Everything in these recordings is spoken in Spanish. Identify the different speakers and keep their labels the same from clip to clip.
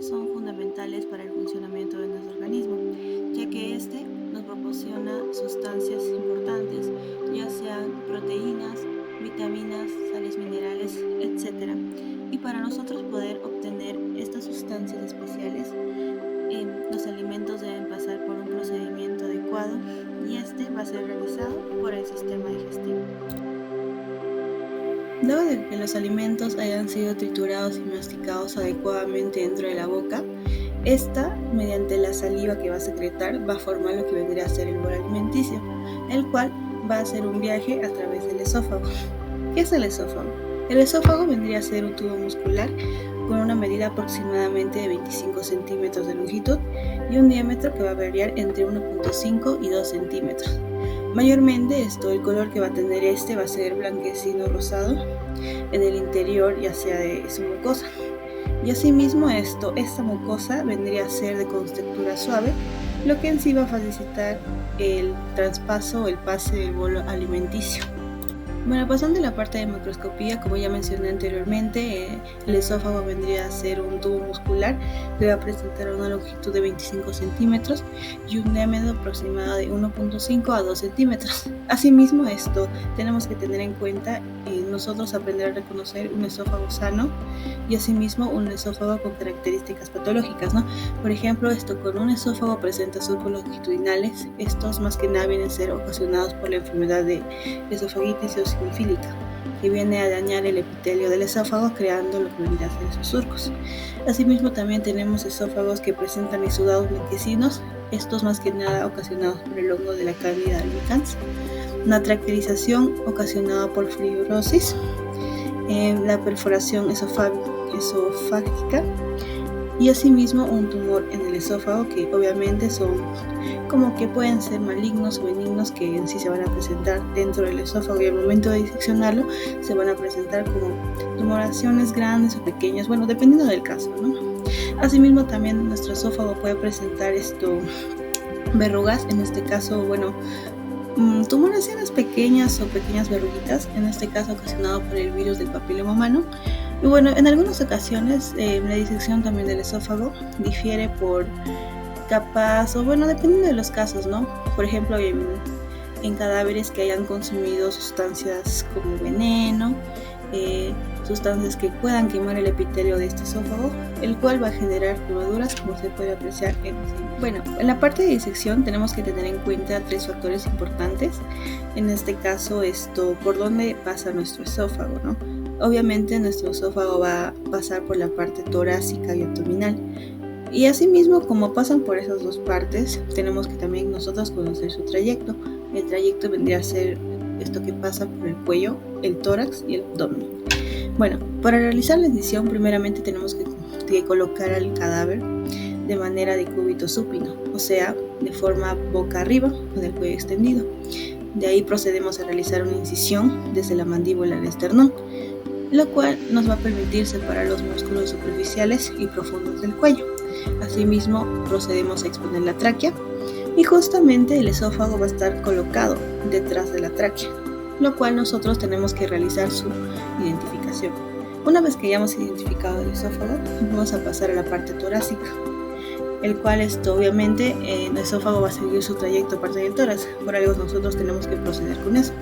Speaker 1: alimentos son fundamentales para el funcionamiento de nuestro organismo, ya que este nos proporciona sustancias importantes, ya sean proteínas, vitaminas, sales minerales, etc. Y para nosotros poder obtener estas sustancias especiales, los alimentos deben pasar por un procedimiento adecuado y este va a ser realizado por el sistema digestivo. Luego de que los alimentos hayan sido triturados y masticados adecuadamente dentro de la boca, esta, mediante la saliva que va a secretar, va a formar lo que vendría a ser el bolo alimenticio, el cual va a hacer un viaje a través del esófago. ¿Qué es el esófago? El esófago vendría a ser un tubo muscular con una medida aproximadamente de 25 centímetros de longitud y un diámetro que va a variar entre 1.5 y 2 centímetros. Mayormente el color que va a tener va a ser blanquecino rosado en el interior, ya sea de su mucosa. Y asimismo esta mucosa vendría a ser de textura suave, lo que en sí va a facilitar el traspaso o el pase del bolo alimenticio. Bueno, pasando a la parte de macroscopía, como ya mencioné anteriormente, el esófago vendría a ser un tubo muscular que va a presentar una longitud de 25 centímetros y un diámetro aproximado de 1.5 a 2 centímetros. Asimismo, tenemos que tener en cuenta nosotros aprender a reconocer un esófago sano y asimismo un esófago con características patológicas, ¿no? Por ejemplo, con un esófago presenta surcos longitudinales. Estos más que nada vienen a ser ocasionados por la enfermedad de esofagitis eosinofílica, que viene a dañar el epitelio del esófago creando lo que vendría a ser esos surcos. Asimismo, también tenemos esófagos que presentan exudados blanquecinos, estos más que nada ocasionados por el hongo de la Candida albicans, una tracterización ocasionada por fibrosis, la perforación esofágica y asimismo un tumor en el esófago, que obviamente son como que pueden ser malignos o benignos, que en sí se van a presentar dentro del esófago y al momento de diseccionarlo se van a presentar como tumoraciones grandes o pequeñas, bueno, dependiendo del caso, ¿no? Asimismo, también nuestro esófago puede presentar verrugas, en este caso, bueno, tumoraciones pequeñas o pequeñas verruguitas, en este caso ocasionado por el virus del papiloma humano. Y bueno, en algunas ocasiones la disección también del esófago difiere por capas, o bueno, dependiendo de los casos, ¿no? Por ejemplo, en cadáveres que hayan consumido sustancias como veneno, sustancias que puedan quemar el epitelio de este esófago, el cual va a generar quemaduras, como se puede apreciar en Bueno, en la parte de disección tenemos que tener en cuenta 3 factores importantes. En este caso, por dónde pasa nuestro esófago, ¿no? Obviamente nuestro esófago va a pasar por la parte torácica y abdominal. Y asimismo, como pasan por esas dos partes, tenemos que también nosotros conocer su trayecto. El trayecto vendría a ser esto que pasa por el cuello, el tórax y el abdomen. Bueno, para realizar la incisión primeramente tenemos que colocar al cadáver de manera de cúbito supino, o sea, de forma boca arriba con el cuello extendido. De ahí procedemos a realizar una incisión desde la mandíbula al esternón, lo cual nos va a permitir separar los músculos superficiales y profundos del cuello. Asimismo, procedemos a exponer la tráquea y justamente el esófago va a estar colocado detrás de la tráquea, lo cual nosotros tenemos que realizar su identificación. Una vez que hayamos identificado el esófago, vamos a pasar a la parte torácica, el cual obviamente el esófago va a seguir su trayecto a parte del tórax. Por algo nosotros tenemos que proceder con eso.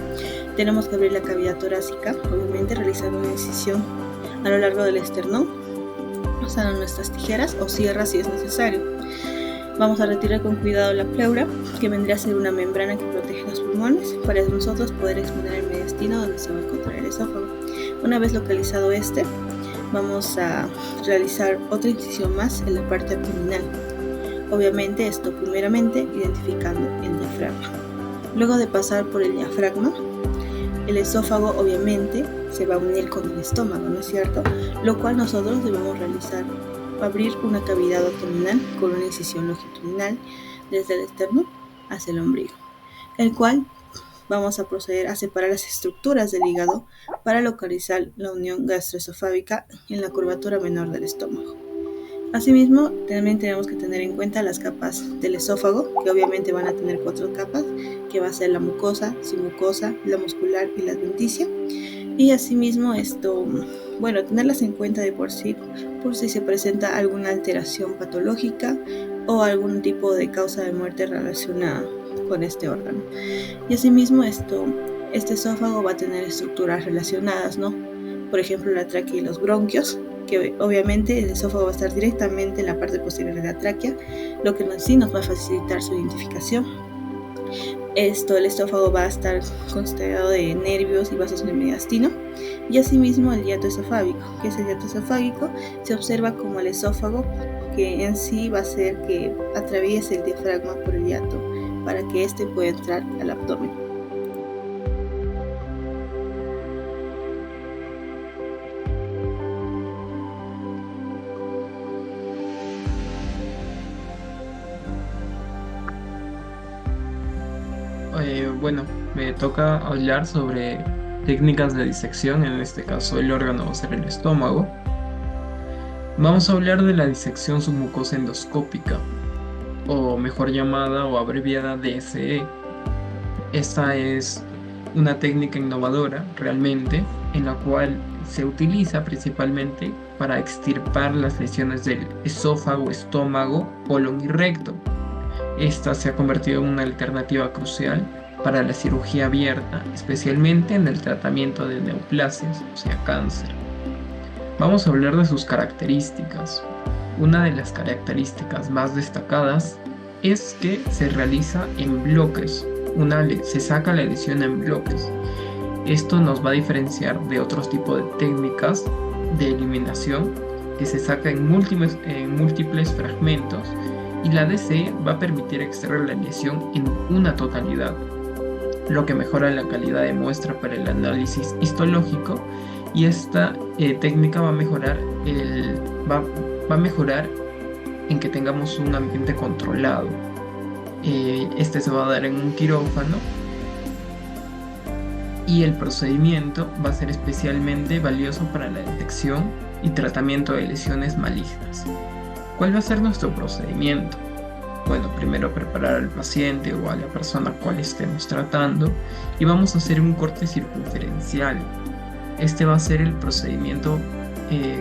Speaker 1: Tenemos que abrir la cavidad torácica, obviamente realizando una incisión a lo largo del esternón, usando nuestras tijeras o sierras si es necesario. Vamos a retirar con cuidado la pleura, que vendría a ser una membrana que protege los pulmones, para nosotros poder exponer el mediastino donde se va a encontrar el esófago. Una vez localizado vamos a realizar otra incisión más en la parte abdominal. Obviamente primeramente identificando el diafragma. Luego de pasar por el diafragma, el esófago obviamente se va a unir con el estómago, ¿no es cierto? Lo cual nosotros debemos realizar, abrir una cavidad abdominal con una incisión longitudinal desde el esternón hacia el ombligo, el cual vamos a proceder a separar las estructuras del hígado para localizar la unión gastroesofágica en la curvatura menor del estómago. Asimismo, también tenemos que tener en cuenta las capas del esófago, que obviamente van a tener 4 capas, que va a ser la mucosa, submucosa, la muscular y la adventicia. Y asimismo bueno, tenerlas en cuenta de por sí, por si se presenta alguna alteración patológica o algún tipo de causa de muerte relacionada con este órgano. Y asimismo este esófago va a tener estructuras relacionadas, ¿no? Por ejemplo, la tráquea y los bronquios, que obviamente el esófago va a estar directamente en la parte posterior de la tráquea, lo que sí nos va a facilitar su identificación. El esófago va a estar constellado de nervios y vasos del mediastino, y asimismo el hiato esofágico. ¿Qué es el hiato esofágico? Se observa como el esófago, que en sí va a hacer que atraviese el diafragma por el hiato para que éste pueda entrar al abdomen.
Speaker 2: Bueno, me toca hablar sobre técnicas de disección, en este caso el órgano va a ser el estómago. Vamos a hablar de la disección submucosa endoscópica, o mejor llamada o abreviada DSE. Esta es una técnica innovadora realmente, en la cual se utiliza principalmente para extirpar las lesiones del esófago, estómago, colon y recto. Esta se ha convertido en una alternativa crucial para la cirugía abierta, especialmente en el tratamiento de neoplasias, o sea, cáncer. Vamos a hablar de sus características. Una de las características más destacadas es que se realiza en bloques. Se saca la lesión en bloques. Esto nos va a diferenciar de otros tipos de técnicas de eliminación que se saca en múltiples fragmentos, y la DSE va a permitir extraer la lesión en una totalidad, lo que mejora la calidad de muestra para el análisis histológico, y esta técnica va a mejorar en que tengamos un ambiente controlado. Este se va a dar en un quirófano, y el procedimiento va a ser especialmente valioso para la detección y tratamiento de lesiones malignas. ¿Cuál va a ser nuestro procedimiento? Bueno, primero preparar al paciente o a la persona a cual estemos tratando, y vamos a hacer un corte circunferencial. Este va a ser el procedimiento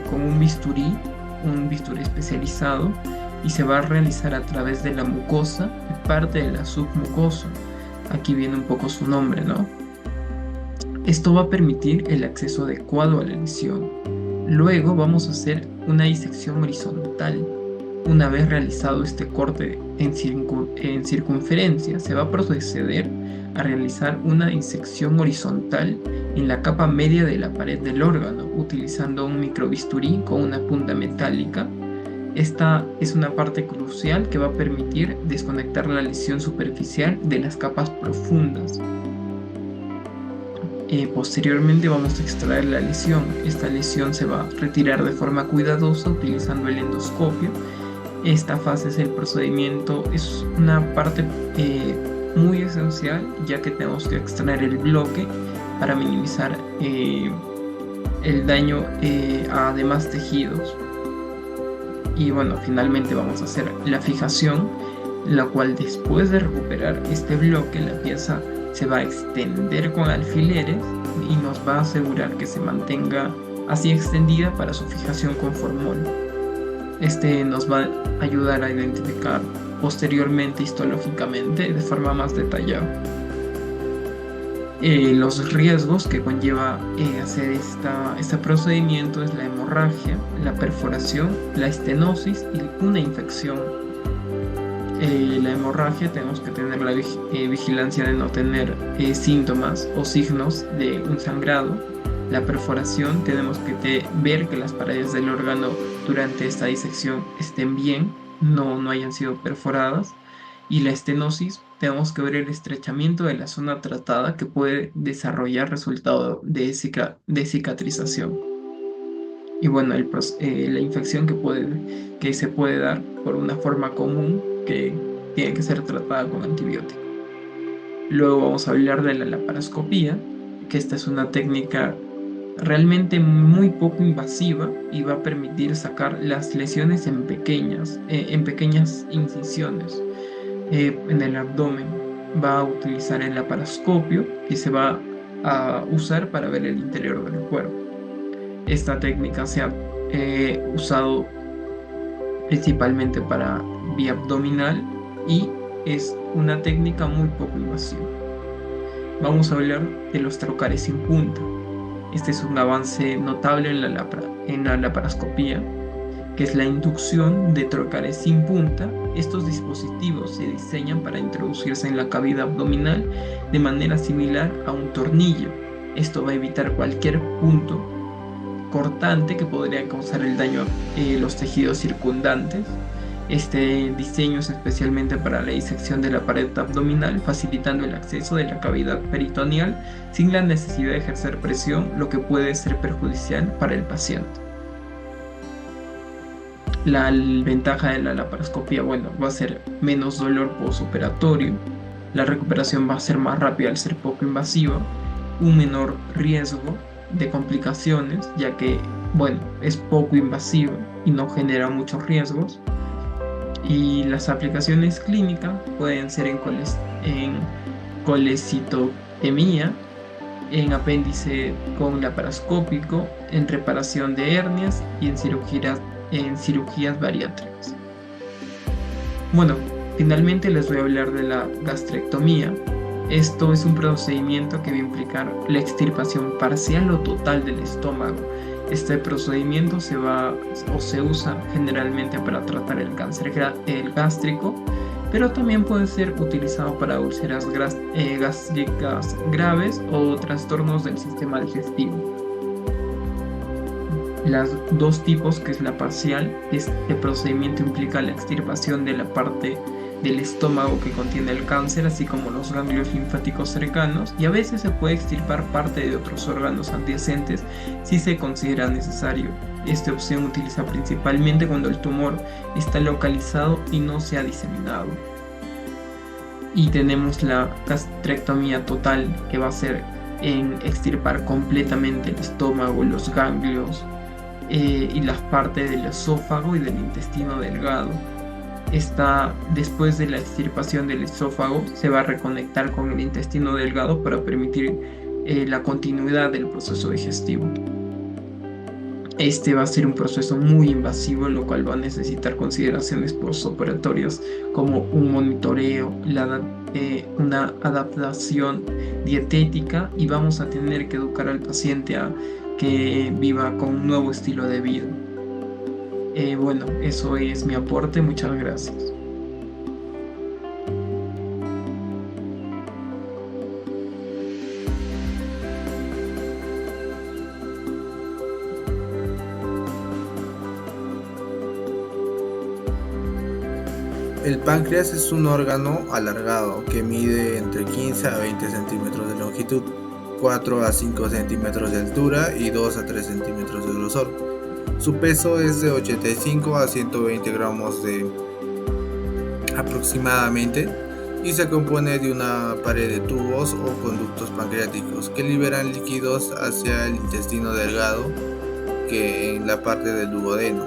Speaker 2: con un bisturí especializado, y se va a realizar a través de la mucosa y parte de la submucosa. Aquí viene un poco su nombre, ¿no? Esto va a permitir el acceso adecuado a la lesión. Luego vamos a hacer una disección horizontal. Una vez realizado este corte en circunferencia, se va a proceder a realizar una disección horizontal en la capa media de la pared del órgano, utilizando un microbisturí con una punta metálica. Esta es una parte crucial que va a permitir desconectar la lesión superficial de las capas profundas. Posteriormente vamos a extraer la lesión. Esta lesión se va a retirar de forma cuidadosa utilizando el endoscopio. Esta fase del procedimiento es una parte muy esencial, ya que tenemos que extraer el bloque para minimizar el daño a demás tejidos. Y bueno, finalmente vamos a hacer la fijación, la cual después de recuperar este bloque, la pieza se va a extender con alfileres y nos va a asegurar que se mantenga así extendida para su fijación con formol. Este nos va a ayudar a identificar posteriormente histológicamente de forma más detallada los riesgos que conlleva hacer este procedimiento. Es la hemorragia, la perforación, la estenosis y una infección. La hemorragia, tenemos que tener la vigilancia de no tener síntomas o signos de un sangrado. La perforación, tenemos que ver que las paredes del órgano durante esta disección estén bien, no hayan sido perforadas. Y la estenosis, tenemos que ver el estrechamiento de la zona tratada, que puede desarrollar resultado de cicatrización. Y bueno, la infección que se puede dar por una forma común, que tiene que ser tratada con antibiótico. Luego vamos a hablar de la laparoscopía, que esta es una técnica realmente muy poco invasiva y va a permitir sacar las lesiones en pequeñas incisiones en el abdomen. Va a utilizar el laparoscopio y se va a usar para ver el interior del cuerpo. Esta técnica se ha usado principalmente para vía abdominal y es una técnica muy poco invasiva. Vamos a hablar de los trocares sin punta. Este es un avance notable en la laparoscopía, que es la inducción de trocares sin punta. Estos dispositivos se diseñan para introducirse en la cavidad abdominal de manera similar a un tornillo. Esto va a evitar cualquier punto cortante que podría causar el daño a los tejidos circundantes. Este diseño es especialmente para la disección de la pared abdominal, facilitando el acceso de la cavidad peritoneal sin la necesidad de ejercer presión, lo que puede ser perjudicial para el paciente. La ventaja de la laparoscopía, bueno, va a ser menos dolor postoperatorio, la recuperación va a ser más rápida al ser poco invasiva, un menor riesgo de complicaciones, ya que, bueno, es poco invasiva y no genera muchos riesgos. Y las aplicaciones clínicas pueden ser en colecitomía, en apéndice con laparoscópico, en reparación de hernias y en cirugías bariátricas. Bueno, finalmente les voy a hablar de la gastrectomía. Esto es un procedimiento que va a implicar la extirpación parcial o total del estómago. Este procedimiento se usa generalmente para tratar el cáncer gástrico, pero también puede ser utilizado para úlceras gástricas graves o trastornos del sistema digestivo. Las dos tipos, que es la parcial, este procedimiento implica la extirpación de la parte del estómago que contiene el cáncer, así como los ganglios linfáticos cercanos, y a veces se puede extirpar parte de otros órganos adyacentes si se considera necesario. Esta opción utiliza principalmente cuando el tumor está localizado y no se ha diseminado. Y tenemos la gastrectomía total, que va a ser en extirpar completamente el estómago, los ganglios y las partes del esófago y del intestino delgado. Después de la extirpación del esófago, se va a reconectar con el intestino delgado para permitir la continuidad del proceso digestivo. Este va a ser un proceso muy invasivo, lo cual va a necesitar consideraciones postoperatorias como un monitoreo, una adaptación dietética, y vamos a tener que educar al paciente a que viva con un nuevo estilo de vida. Bueno, eso es mi aporte. Muchas gracias.
Speaker 3: El páncreas es un órgano alargado que mide entre 15 a 20 centímetros de longitud, 4 a 5 centímetros de altura y 2 a 3 centímetros de grosor. Su peso es de 85 a 120 gramos aproximadamente, y se compone de una pared de tubos o conductos pancreáticos que liberan líquidos hacia el intestino delgado, que en la parte del duodeno.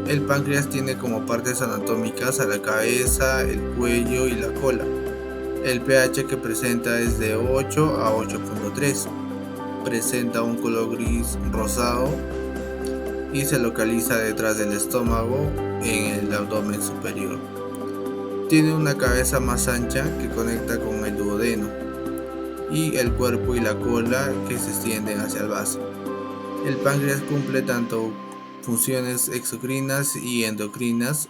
Speaker 3: El páncreas tiene como partes anatómicas a la cabeza, el cuello y la cola. El pH que presenta es de 8 a 8.3. Presenta un color gris rosado y se localiza detrás del estómago, en el abdomen superior. Tiene una cabeza más ancha que conecta con el duodeno, y el cuerpo y la cola que se extienden hacia el base. El páncreas cumple tanto funciones exocrinas y endocrinas,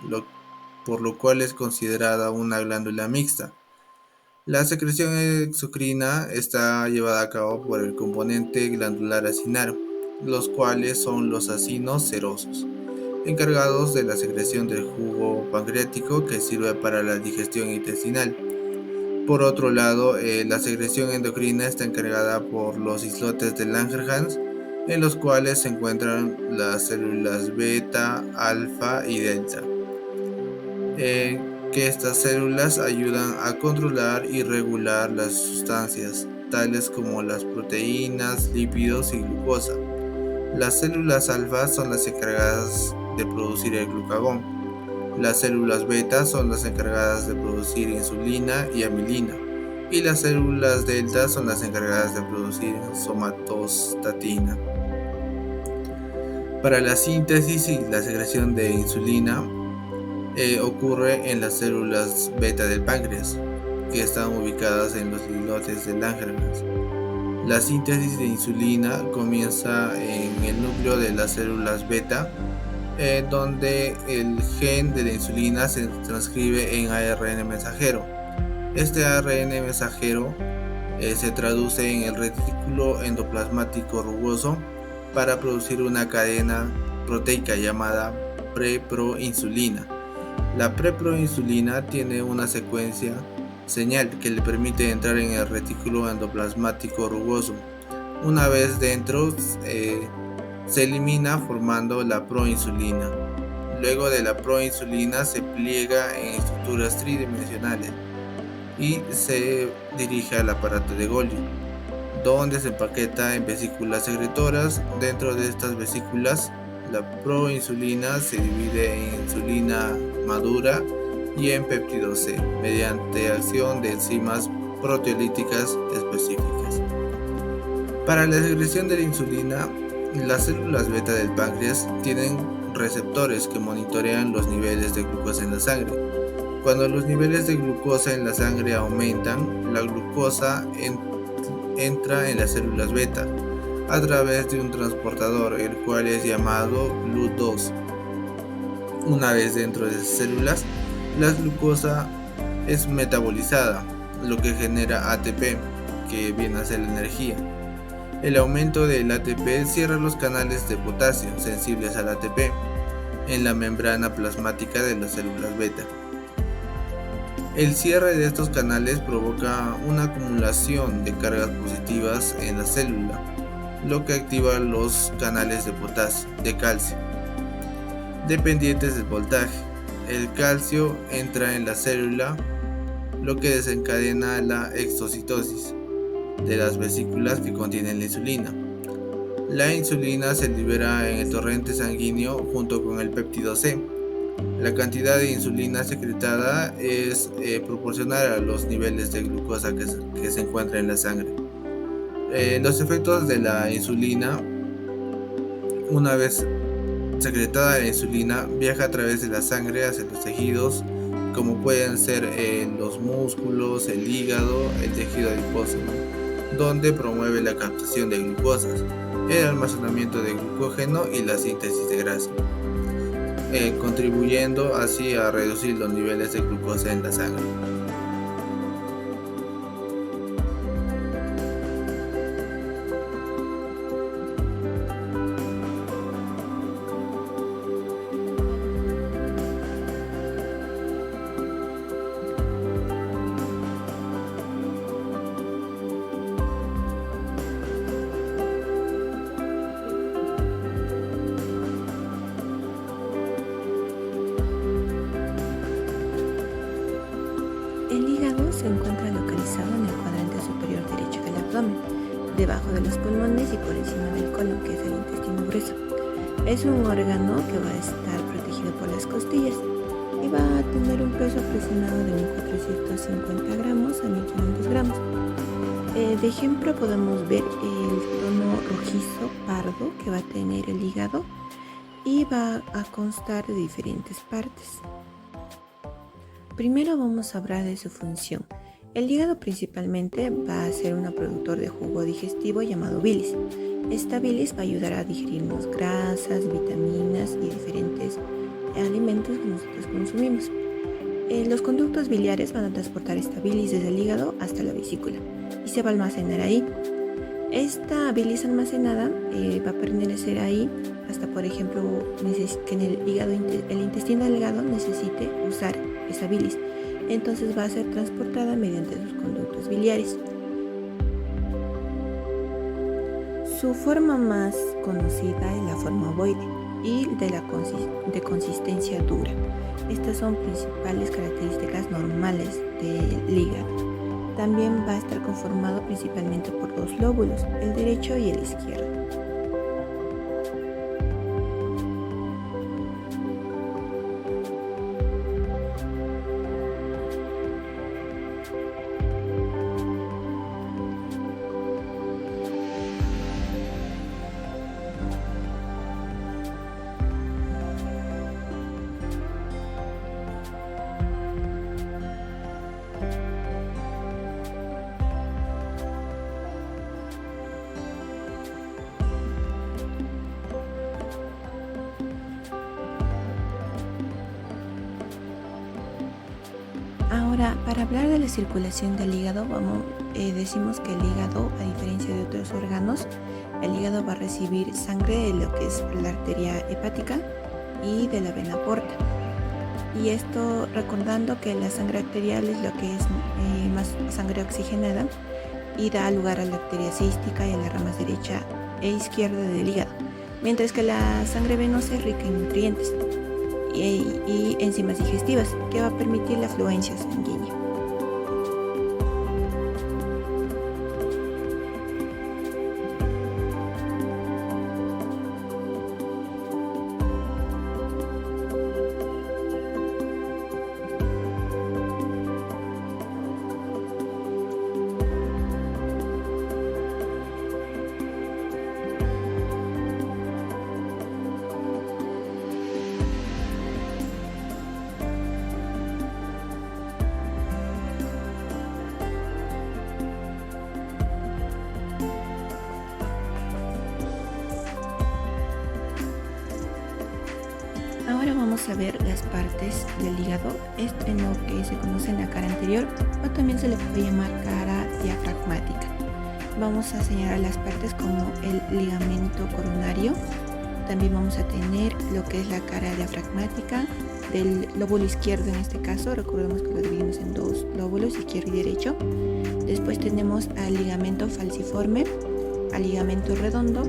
Speaker 3: por lo cual es considerada una glándula mixta. La secreción exocrina está llevada a cabo por el componente glandular acinar, los cuales son los acinos serosos, encargados de la secreción del jugo pancreático que sirve para la digestión intestinal. Por otro lado, la secreción endocrina está encargada por los islotes de Langerhans, en los cuales se encuentran las células beta, alfa y delta, que estas células ayudan a controlar y regular las sustancias, tales como las proteínas, lípidos y glucosa. Las células alfa son las encargadas de producir el glucagón. Las células beta son las encargadas de producir insulina y amilina. y las células delta son las encargadas de producir somatostatina. Para la síntesis y la secreción de insulina ocurre en las células beta del páncreas, que están ubicadas en los islotes de Langerhans. La síntesis de insulina comienza en el núcleo de las células beta, donde el gen de la insulina se transcribe en ARN mensajero. Este ARN mensajero se traduce en el retículo endoplasmático rugoso para producir una cadena proteica llamada preproinsulina. La preproinsulina tiene una secuencia señal que le permite entrar en el retículo endoplasmático rugoso. Una vez dentro, se elimina formando la proinsulina. Luego de la proinsulina se pliega en estructuras tridimensionales y se dirige al aparato de Golgi, donde se empaqueta en vesículas secretoras. Dentro de estas vesículas, la proinsulina se divide en insulina madura y en péptido C, mediante acción de enzimas proteolíticas específicas. Para la secreción de la insulina, las células beta del páncreas tienen receptores que monitorean los niveles de glucosa en la sangre. Cuando los niveles de glucosa en la sangre aumentan, la glucosa entra en las células beta a través de un transportador, el cual es llamado GLUT2. Una vez dentro de esas células, la glucosa es metabolizada, lo que genera ATP, que viene a ser la energía. El aumento del ATP cierra los canales de potasio sensibles al ATP en la membrana plasmática de las células beta. El cierre de estos canales provoca una acumulación de cargas positivas en la célula, lo que activa los canales de calcio, dependientes del voltaje. El calcio entra en la célula, lo que desencadena la exocitosis de las vesículas que contienen la insulina. La insulina se libera en el torrente sanguíneo junto con el péptido C. La cantidad de insulina secretada es proporcional a los niveles de glucosa que se encuentran en la sangre. Los efectos de la insulina: una vez secretada la insulina, viaja a través de la sangre hacia los tejidos, como pueden ser los músculos, el hígado, el tejido adiposo, donde promueve la captación de glucosas, el almacenamiento de glucógeno y la síntesis de grasa, contribuyendo así a reducir los niveles de glucosa en la sangre.
Speaker 4: El hígado se encuentra localizado en el cuadrante superior derecho del abdomen, debajo de los pulmones y por encima del colon, que es el intestino grueso. Es un órgano que va a estar protegido por las costillas y va a tener un peso aproximado de 1.450 gramos a 1.500 gramos. De ejemplo podemos ver el tono rojizo pardo que va a tener el hígado y va a constar de diferentes partes. Primero vamos a hablar de su función. El hígado principalmente va a ser un productor de jugo digestivo llamado bilis. Esta bilis va a ayudar a digerirnos grasas, vitaminas y diferentes alimentos que nosotros consumimos. Los conductos biliares van a transportar esta bilis desde el hígado hasta la vesícula y se va a almacenar ahí. Esta bilis almacenada va a permanecer ahí hasta, por ejemplo, que en el intestino delgado necesite usar esa bilis. Entonces va a ser transportada mediante sus conductos biliares. Su forma más conocida es la forma ovoide y de consistencia dura. Estas son principales características normales del hígado. También va a estar conformado principalmente por dos lóbulos, el derecho y el izquierdo. Ahora, para hablar de la circulación del hígado, decimos que el hígado, a diferencia de otros órganos, el hígado va a recibir sangre de lo que es la arteria hepática y de la vena porta. Y esto recordando que la sangre arterial es lo que es más sangre oxigenada y da lugar a la arteria cística y a las ramas derecha e izquierda del hígado, mientras que la sangre venosa es rica en nutrientes y enzimas digestivas que va a permitir la fluencia sanguínea. Ahora vamos a ver las partes del hígado, esto en lo que se conoce en la cara anterior o también se le puede llamar cara diafragmática. Vamos a señalar las partes como el ligamento coronario, también vamos a tener lo que es la cara diafragmática del lóbulo izquierdo en este caso, recordemos que lo dividimos en dos lóbulos, izquierdo y derecho. Después tenemos al ligamento falciforme, al ligamento redondo.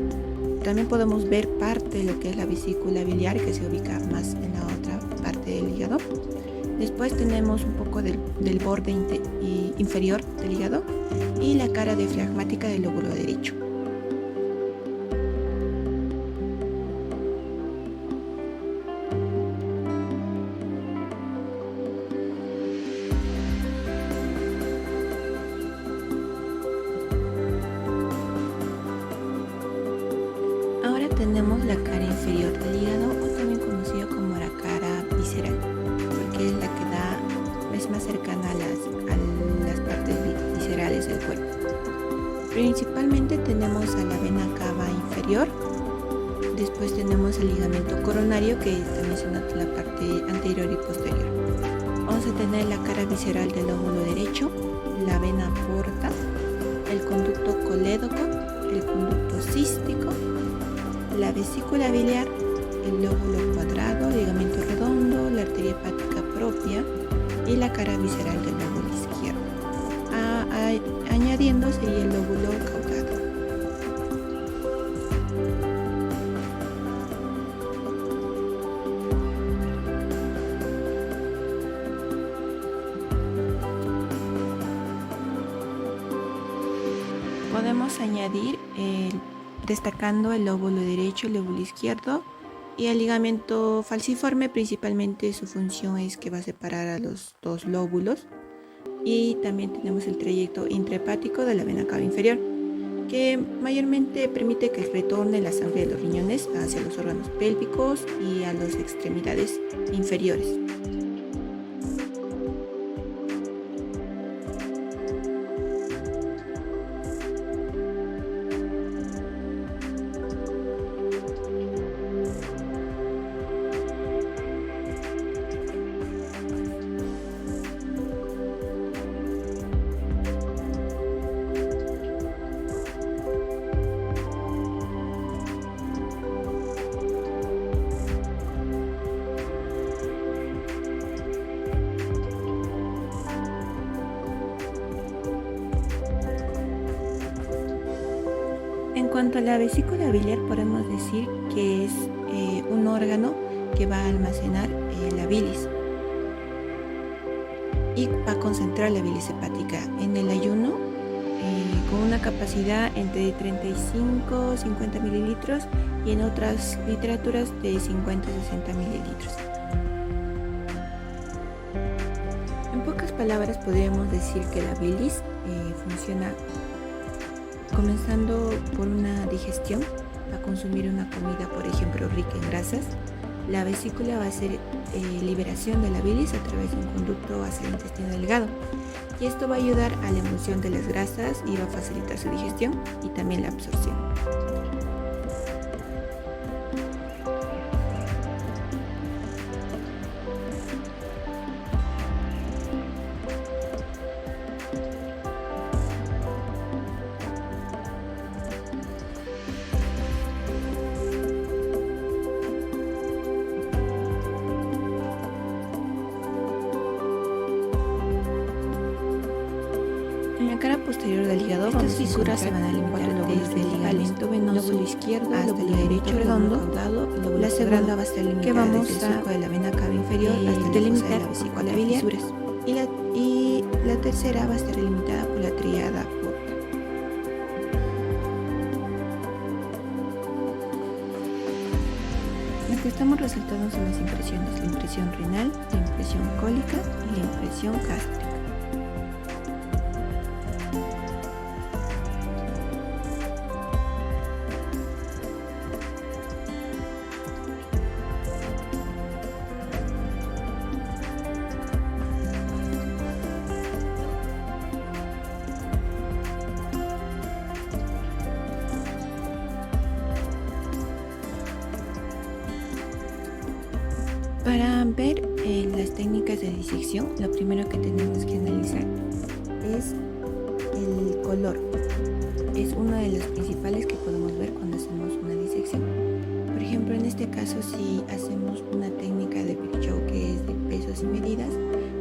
Speaker 4: También podemos ver parte de lo que es la vesícula biliar, que se ubica más en la otra parte del hígado. Después tenemos un poco del borde inferior del hígado y la cara diafragmática del lóbulo derecho. Tenemos la cara inferior del hígado o también conocido como la cara visceral, porque es la que es más cercana a las partes viscerales del cuerpo. Principalmente tenemos a la vena cava inferior, después tenemos el ligamento coronario que también se nota la parte anterior y posterior. Vamos a tener la cara visceral del lóbulo derecho, la vena porta, el conducto colédoco, el conducto cístico, la vesícula biliar, el lóbulo cuadrado, el ligamento redondo, la arteria hepática propia y la cara visceral del lóbulo izquierdo. Añadiendo sería el lóbulo caudado. Podemos añadir destacando el lóbulo derecho, el lóbulo izquierdo y el ligamento falciforme. Principalmente su función es que va a separar a los dos lóbulos, y también tenemos el trayecto intrahepático de la vena cava inferior, que mayormente permite que retorne la sangre de los riñones hacia los órganos pélvicos y a las extremidades inferiores. En cuanto a la vesícula biliar, podemos decir que es un órgano que va a almacenar la bilis y va a concentrar la bilis hepática en el ayuno con una capacidad entre 35 y 50 mililitros y en otras literaturas de 50 a 60 mililitros. En pocas palabras podríamos decir que la bilis funciona comenzando por una digestión, va a consumir una comida, por ejemplo, rica en grasas. La vesícula va a hacer liberación de la bilis a través de un conducto hacia el intestino delgado, y esto va a ayudar a la emulsión de las grasas y va a facilitar su digestión y también la absorción. la cara posterior del hígado, estas fisuras se van a limitar desde el ligamento venoso izquierdo hasta el derecho redondo. La segunda va a estar limitada desde el surco de la vena cava inferior hasta delimitar la vesícula biliar. Y la tercera va a estar delimitada por la tríada porta. Lo que estamos resaltando son las impresiones: la impresión renal, la impresión cólica y la impresión gástrica. Para ver las técnicas de disección, lo primero que tenemos que analizar es el color. Es uno de los principales que podemos ver cuando hacemos una disección. Por ejemplo, en este caso, si hacemos una técnica de Virchow que es de pesos y medidas,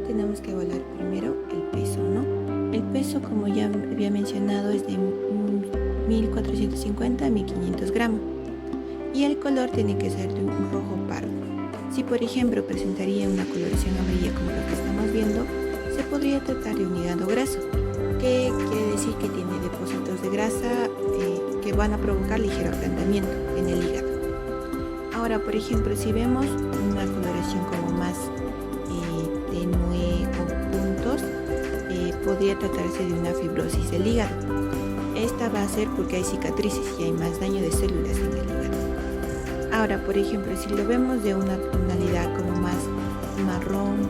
Speaker 4: tenemos que evaluar primero el peso, ¿no? El peso, como ya había mencionado, es de 1450 a 1500 gramos. Y el color tiene que ser de un rojo pardo. Si por ejemplo presentaría una coloración amarilla como lo que estamos viendo, se podría tratar de un hígado graso, que quiere decir que tiene depósitos de grasa que van a provocar ligero ablandamiento en el hígado. Ahora, por ejemplo, si vemos una coloración como más tenue con puntos, podría tratarse de una fibrosis del hígado. Esta va a ser porque hay cicatrices y hay más daño de células en el hígado. Ahora, por ejemplo, si lo vemos de una tonalidad como más marrón,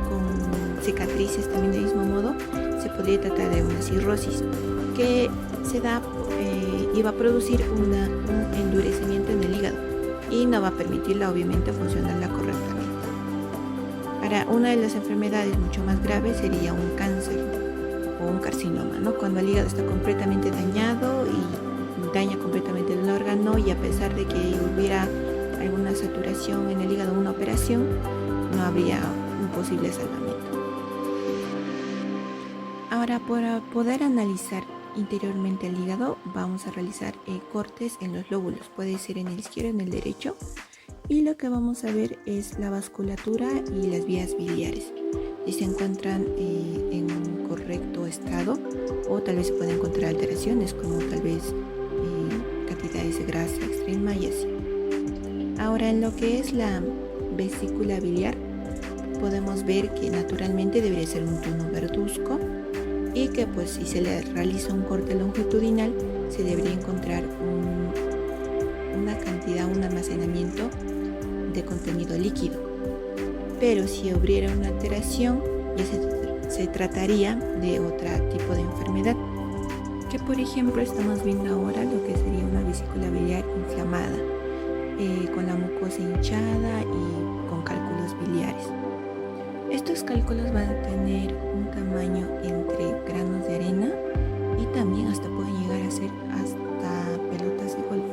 Speaker 4: con cicatrices también del mismo modo, se podría tratar de una cirrosis que se da y va a producir un endurecimiento en el hígado y no va a permitirla obviamente funcionarla correctamente. Ahora, una de las enfermedades mucho más graves sería un cáncer o un carcinoma, ¿no? Cuando el hígado está completamente dañado y daña completamente el órgano, y a pesar de que hubiera alguna saturación en el hígado, una operación, no habría un posible salvamento. Ahora, para poder analizar interiormente el hígado, vamos a realizar cortes en los lóbulos, puede ser en el izquierdo o en el derecho, y lo que vamos a ver es la vasculatura y las vías biliares, si se encuentran en un correcto estado, o tal vez se pueden encontrar alteraciones como tal vez cantidades de grasa extrema y así. Ahora, en lo que es la vesícula biliar, podemos ver que naturalmente debería ser un tono verduzco y que pues si se le realiza un corte longitudinal se debería encontrar una cantidad, un almacenamiento de contenido líquido. Pero si hubiera una alteración, ya se trataría de otro tipo de enfermedad, que por ejemplo estamos viendo ahora lo que sería una vesícula biliar inflamada, con la mucosa hinchada y con cálculos biliares. Estos cálculos van a tener un tamaño entre granos de arena y también hasta pueden llegar a ser hasta pelotas de golf.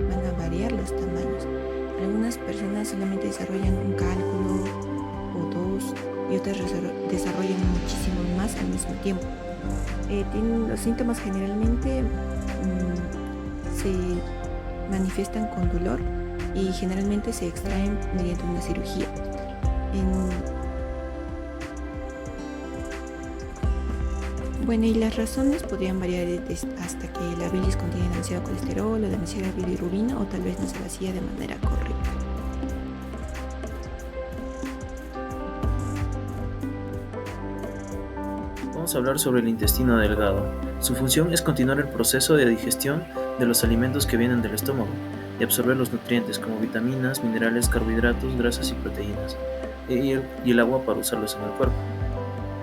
Speaker 4: Van a variar los tamaños. Algunas personas solamente desarrollan un cálculo o dos y otras desarrollan muchísimos más al mismo tiempo. Los síntomas generalmente se manifiestan con dolor y generalmente se extraen mediante una cirugía. Bueno, y las razones podrían variar hasta que la bilis contiene demasiado colesterol o demasiada bilirrubina, o tal vez no se vacía de manera correcta.
Speaker 5: Vamos a hablar sobre el intestino delgado. Su función es continuar el proceso de digestión de los alimentos que vienen del estómago y absorber los nutrientes como vitaminas, minerales, carbohidratos, grasas y proteínas, y el agua para usarlos en el cuerpo.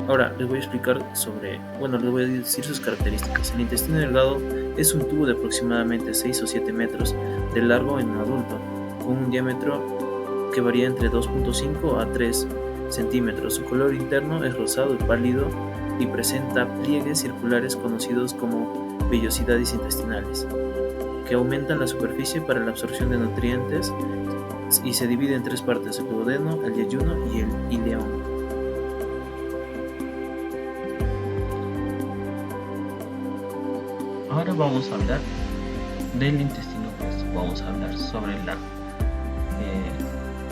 Speaker 5: Ahora les voy a explicar les voy a decir sus características. El intestino delgado es un tubo de aproximadamente 6 o 7 metros de largo en un adulto, con un diámetro que varía entre 2.5 a 3 centímetros. Su color interno es rosado y pálido y presenta pliegues circulares conocidos como vellosidades intestinales, que aumentan la superficie para la absorción de nutrientes y se divide en 3 partes: el duodeno, el yeyuno y el ileón.
Speaker 6: Ahora vamos a hablar del intestino grueso. Vamos a hablar sobre la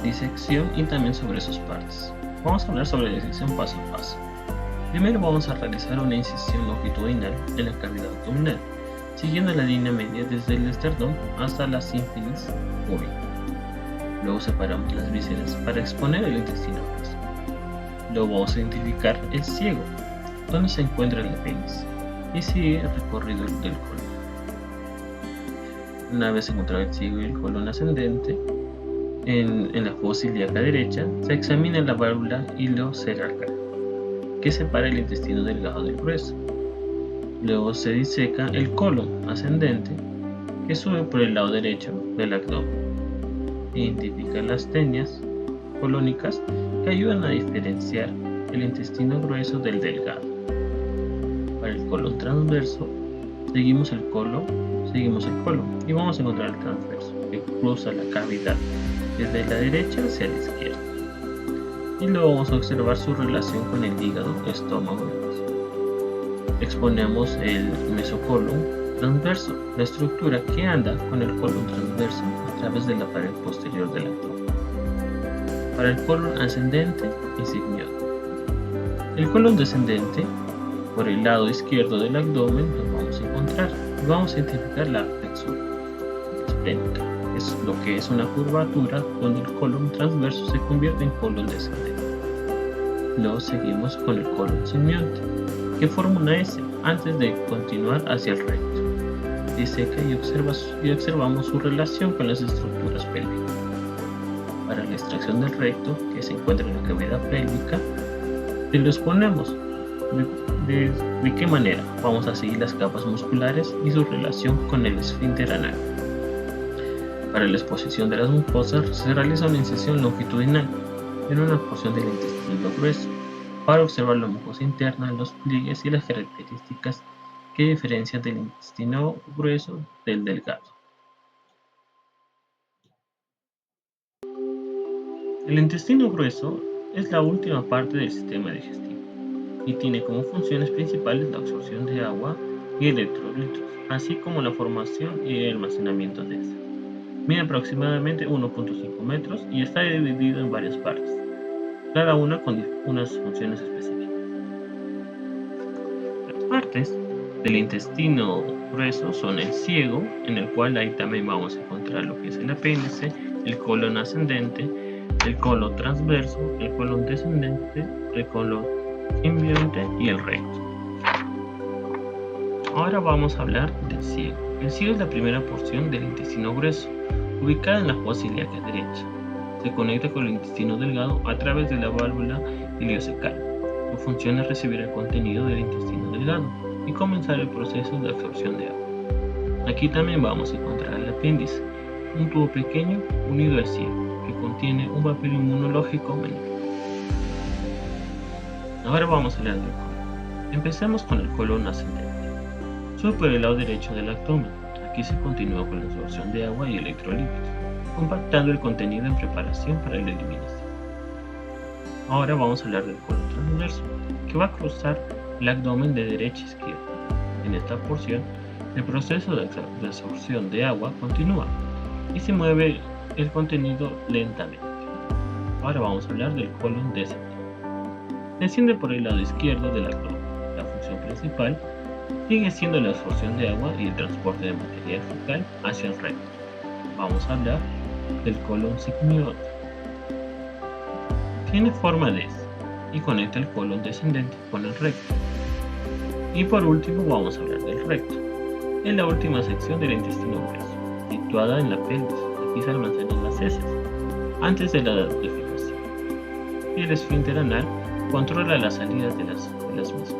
Speaker 6: disección y también sobre sus partes. Vamos a hablar sobre la disección paso a paso. Primero vamos a realizar una incisión longitudinal en la cavidad abdominal, siguiendo la línea media desde el esternón hasta la sínfisis púbica. Luego separamos las vísceras para exponer el intestino grueso. Luego vamos a identificar el ciego, donde se encuentra el apéndice, y sigue el recorrido del colon. Una vez encontrado el ciego y el colon ascendente, en la fosa ilíaca derecha se examina la válvula ileocerálica, que separa el intestino delgado del grueso. Luego se diseca el colon ascendente, que sube por el lado derecho del abdomen. Identifica las tenias colónicas que ayudan a diferenciar el intestino grueso del delgado. Para el colon transverso, seguimos el colon y vamos a encontrar el transverso, que cruza la cavidad desde la derecha hacia la izquierda. Y luego vamos a observar su relación con el hígado, estómago y hueso. Exponemos el mesocolon transverso, la estructura que anda con el colon transverso a través de la pared posterior del abdomen. Para el colon ascendente y sigmoide. El colon descendente, por el lado izquierdo del abdomen, lo vamos a encontrar y vamos a identificar la flexura esplénica. Es lo que es una curvatura donde el colon transverso se convierte en colon descendente. Luego seguimos con el colon sigmoide, que forma una S antes de continuar hacia el recto. Diseca y observamos su relación con las estructuras pélvicas. Para la extracción del recto, que se encuentra en la cavidad pélvica, lo exponemos. ¿De qué manera? Vamos a seguir las capas musculares y su relación con el esfínter anal. Para la exposición de las mucosas se realiza una incisión longitudinal en una porción del intestino grueso para observar la mucosa interna, los pliegues y las características que diferencian del intestino grueso del delgado. El intestino grueso es la última parte del sistema digestivo y tiene como funciones principales la absorción de agua y electrolitos, así como la formación y el almacenamiento de esta. Mide aproximadamente 1.5 metros y está dividido en varias partes, cada una con unas funciones específicas. Las partes del intestino grueso son el ciego, en el cual ahí también vamos a encontrar lo que es el apéndice, el colon ascendente, el colon transverso, el colon descendente, el colon simbionte y el recto. Ahora vamos a hablar del ciego. El ciego es la primera porción del intestino grueso, ubicada en la fosa ilíaca derecha. Se conecta con el intestino delgado a través de la válvula ileocecal. Su función es recibir el contenido del intestino delgado y comenzar el proceso de absorción de agua. Aquí también vamos a encontrar el apéndice, un tubo pequeño unido al ciego, que contiene un papel inmunológico menor. Ahora vamos a hablar del colon. Empecemos con el colon ascendente. Sube por el lado derecho del abdomen. Aquí se continúa con la absorción de agua y electrolitos, compactando el contenido en preparación para la eliminación. Ahora vamos a hablar del colon transverso, que va a cruzar el abdomen de derecha a izquierda. En esta porción, el proceso de absorción de agua continúa y se mueve el contenido lentamente. Ahora vamos a hablar del colon descendente. Desciende por el lado izquierdo del abdomen. La función principal sigue siendo la absorción de agua y el transporte de material fecal hacia el recto. Vamos a hablar del colon sigmoide. Tiene forma de S y conecta el colon descendente con el recto. Y por último vamos a hablar del recto. Es la última sección del intestino grueso, situada en la pelvis. Aquí se almacenan las heces antes de la defecación. Y el esfínter anal controla las salidas de las mismas.